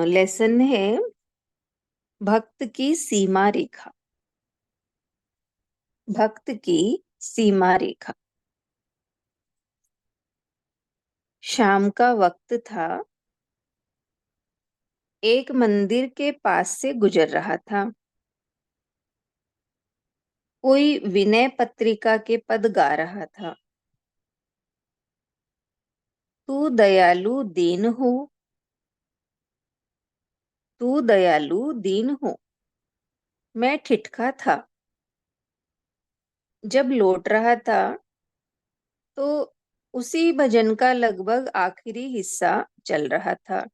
Lesson है भक्त की सीमा रेखा। भक्त की सीमा रेखा। शाम का वक्त था। एक मंदिर के पास से गुजर रहा था। कोई विनय पत्रिका के पद गा रहा था। तू दयालु दीन हो। तू दयालु दीन हो। मैं ठिठका था। जब लौट रहा था तो उसी भजन का लगभग आखिरी हिस्सा चल रहा था।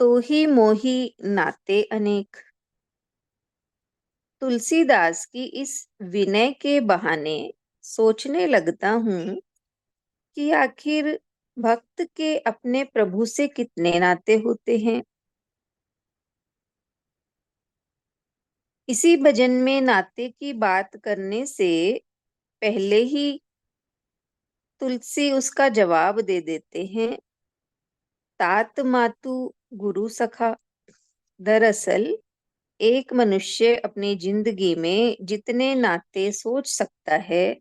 तो ही मोही नाते अनेक। तुलसीदास की इस विनय के बहाने सोचने लगता हूँ कि आखिर भक्त के अपने प्रभु से कितने नाते होते हैं। इसी भजन में नाते की बात करने से पहले ही तुलसी उसका जवाब दे देते हैं। तात मातु गुरु सखा। दरअसल एक मनुष्य अपनी जिंदगी में जितने नाते सोच सकता है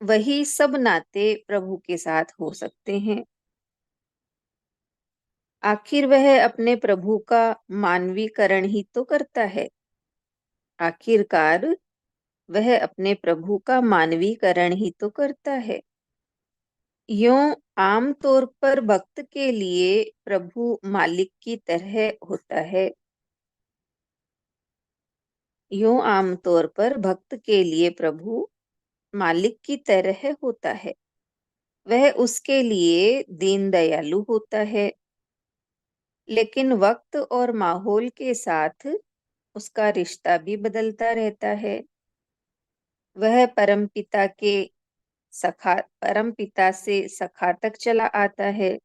वही सब नाते प्रभु के साथ हो सकते हैं। आखिर वह अपने प्रभु का मानवीकरण ही तो करता है। आखिरकार वह अपने प्रभु का मानवीकरण ही तो करता है। यूं आम तौर पर भक्त के लिए प्रभु मालिक की तरह होता है। यूं आम तौर पर भक्त के लिए प्रभु मालिक की तरह होता है। वह उसके लिए दीन दयालु होता है। लेकिन वक्त और माहौल के साथ उसका रिश्ता भी बदलता रहता है। वह परम पिता से सखा तक चला आता है।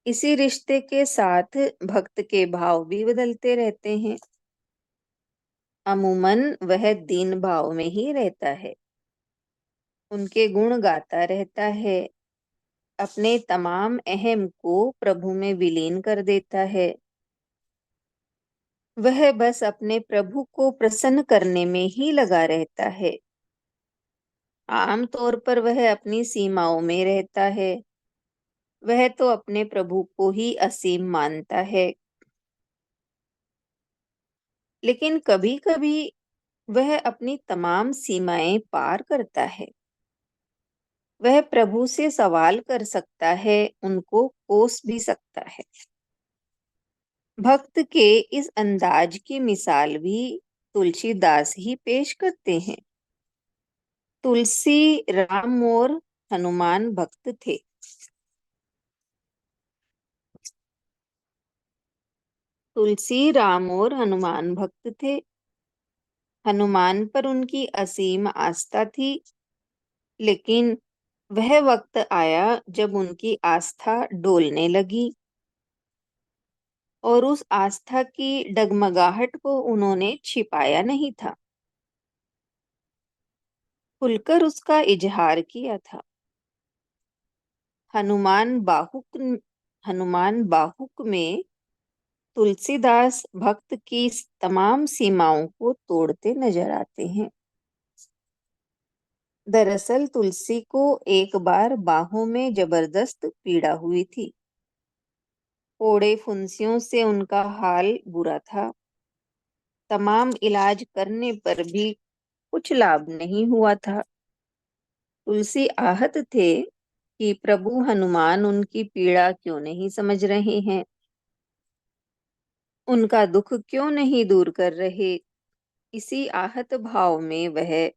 इसी रिश्ते के साथ भक्त के भाव भी बदलते रहते हैं। अमूमन वह दीन भाव में ही रहता है। उनके गुण गाता रहता है। अपने तमाम अहम को प्रभु में विलीन कर देता है। वह बस अपने प्रभु को प्रसन्न करने में ही लगा रहता है। आम तौर पर वह अपनी सीमाओं में रहता है। वह तो अपने प्रभु को ही असीम मानता है। लेकिन कभी कभी वह अपनी तमाम सीमाएं पार करता है। वह प्रभु से सवाल कर सकता है, उनको कोस भी सकता है। भक्त के इस अंदाज की मिसाल भी तुलसीदास ही पेश करते हैं। तुलसी राम और हनुमान भक्त थे। तुलसी राम और हनुमान भक्त थे। हनुमान पर उनकी असीम आस्था थी। लेकिन वह वक्त आया जब उनकी आस्था डोलने लगी और उस आस्था की डगमगाहट को उन्होंने छिपाया नहीं था। खुलकर उसका इजहार किया था। हनुमान बाहुक हनुमान बाहुक में तुलसीदास भक्त की तमाम सीमाओं को तोड़ते नजर आते हैं। दरअसल तुलसी को एक बार बाहों में जबरदस्त पीड़ा हुई थी। फोड़े फुंसियों से उनका हाल बुरा था। तमाम इलाज करने पर भी कुछ लाभ नहीं हुआ था। तुलसी आहत थे कि प्रभु हनुमान उनकी पीड़ा क्यों नहीं समझ रहे हैं, उनका दुख क्यों नहीं दूर कर रहे। इसी आहत भाव में वह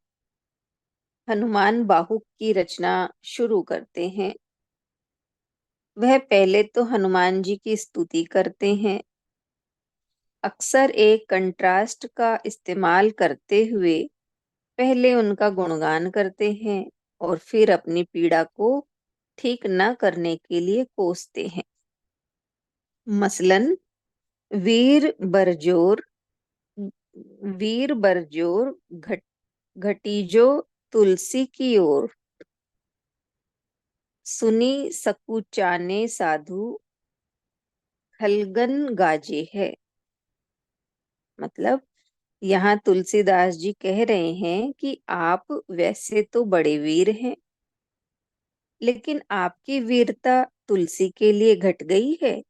हनुमान बाहुक की रचना शुरू करते हैं। वह पहले तो हनुमान जी की स्तुति करते हैं। अक्सर एक कंट्रास्ट का इस्तेमाल करते हुए पहले उनका गुणगान करते हैं और फिर अपनी पीड़ा को ठीक न करने के लिए कोसते हैं। मसलन वीर बरजोर वीर बरजोर घटीजो तुलसी की ओर। सुनी सकुचाने साधु खलगन गाजे है। मतलब यहाँ तुलसीदास जी कह रहे हैं कि आप वैसे तो बड़े वीर हैं, लेकिन आपकी वीरता तुलसी के लिए घट गई है।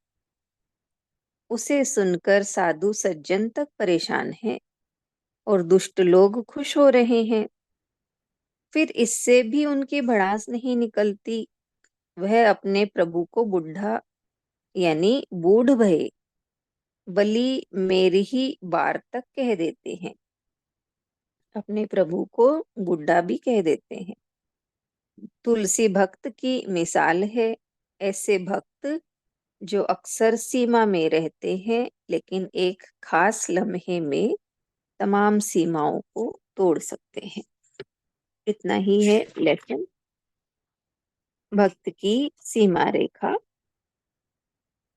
उसे सुनकर साधु सज्जन तक परेशान हैं और दुष्ट लोग खुश हो रहे हैं। फिर इससे भी उनकी भड़ास नहीं निकलती। वह अपने प्रभु को बुढ़ा यानी बूढ़ भये बली मेरी ही बार तक कह देते हैं। अपने प्रभु को बुढ़ा भी कह देते हैं। तुलसी भक्त की मिसाल है। ऐसे भक्त जो अक्सर सीमा में रहते हैं, लेकिन एक खास लम्हे में तमाम सीमाओं को तोड़ सकते हैं। इतना ही है लेसन। भक्त की सीमा रेखा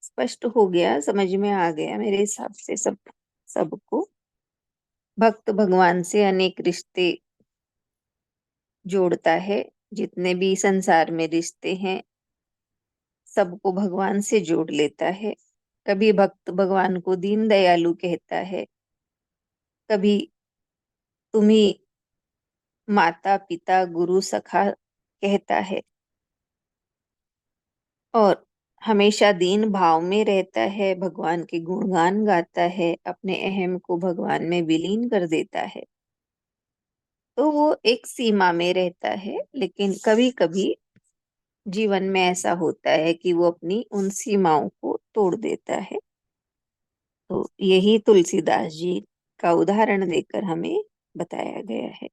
स्पष्ट हो गया, समझ में आ गया मेरे हिसाब से सबको। भक्त भगवान से अनेक रिश्ते जोड़ता है। जितने भी संसार में रिश्ते हैं, सबको भगवान से जोड़ लेता है। कभी भक्त भगवान को दीन दयालु कहता है, कभी तुम्ही माता पिता गुरु सखा कहता है, और हमेशा दीन भाव में रहता है, भगवान के गुणगान गाता है, अपने अहम को भगवान में विलीन कर देता है। तो वो एक सीमा में रहता है, लेकिन कभी कभी जीवन में ऐसा होता है कि वो अपनी उन सीमाओं को तोड़ देता है। तो यही तुलसीदास जी का उदाहरण देकर हमें बताया गया है।